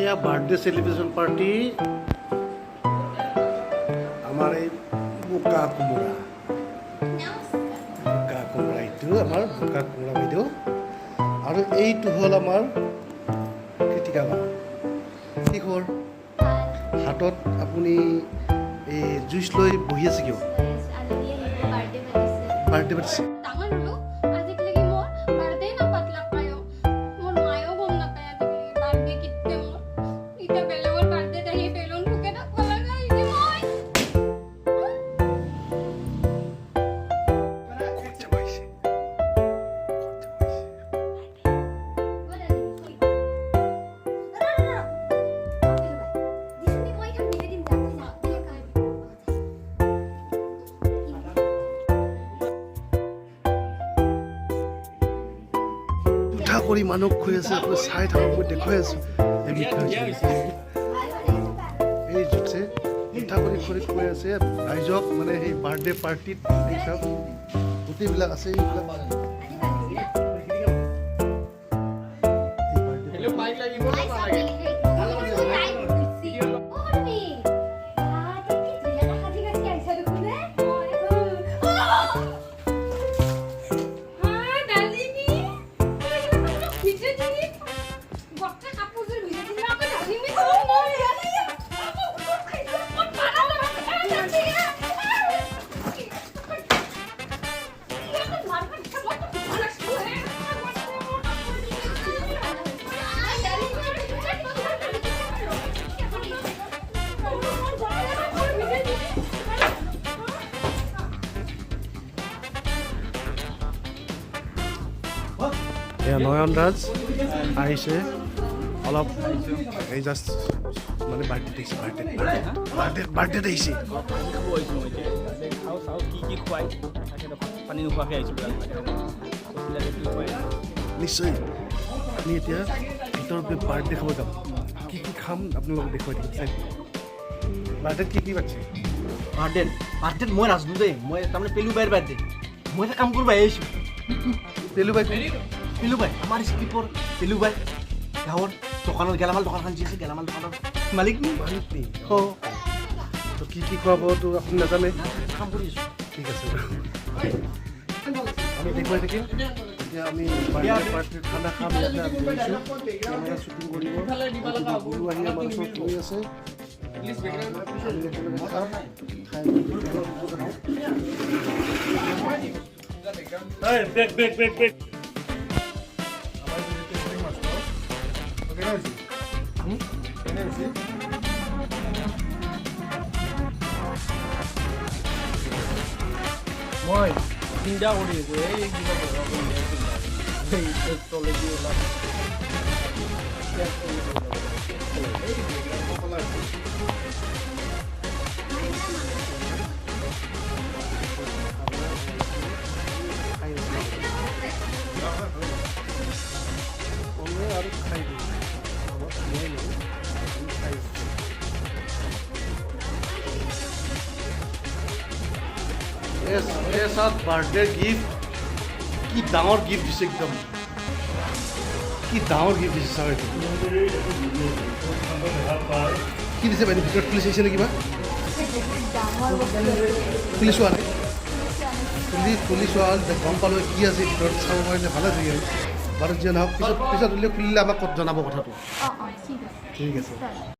এয়া birthday সেলিব্ৰেশন party আমাৰ এই বোকা কুমড়া এইটো আমাৰ বোকা কুমড়া বাইদেউ আৰু এইটো হ'ল আমাৰ কৃতিকা বা কি খবৰ হাতত আপুনি এই জুইচ লৈ বহি আছে কিয় বাৰ্থডে পাতিছে কৰি মানুহ কৈ আছে আপুনি চাই থাকক মই দেখুৱাই আছোঁ এই জুটছে পিঠা কৰি কৈ আছে ৰাইজক মানে সেই বাৰ্থডে পাৰ্টিত এই চব গোটেইবিলাক আছে এইবিলাক নয়ন ৰাজ আহিছে অলপ এই জাষ্ট মানে বাৰ্থডে দিছে বাৰ্থডে আহিছে নিশ্চয় আমি এতিয়া ভিতৰত বাৰ্থডে খাব যাম কি কি খাম আপোনালোকক দেখুৱাই দিম চাই বাৰ্থডেত কি পাতিছে বাৰ্থডেত মই নাজানো দেই মই তাৰমানে পেলু বাইৰ বাৰ্থডে মই এটা কাম কৰিব আহিছোঁ পেলু বাই আমাৰ স্কিপৰ পেলু বাই গাঁৱৰ দোকানত গেলামাল দোকানখন যি আছে গেলামাল দোকানৰ মালিক নি তো কি খুৱাব তো আপুনি নাজানে কাম কৰি আছোঁ ঠিক আছে আমি দেখুৱাই থাকিম এতিয়া আমি বাৰ্থডে পাৰ্টিৰ খানা খাম ইয়াতে আমি আহিছোঁ কেমেৰা শ্বুটিং কৰিব গুৰু আহি আমাৰ ওচৰত কৰি আছে মই চিন্তা কৰি আছোঁ এই আৰু খাই দিওঁ मेरे साथ बर्थडे गिफ्ट की डाঙर गिफ्ट दिसे एकदम की डाঙर गिफ्ट दिसे सारे की दिसे বাইদেউ ভিতৰত পুলিচ আহিছে নেকি বা পুলিচ হোৱা নাই পুলিচ হোৱা গম পালোঁ কি আছে ভিতৰত চাব পাৰিলে ভাল আছে বাৰু যিয়ে নহওক পিছত উলিয়াই খুলিলে আমাক জনাব কথাটো ঠিক আছে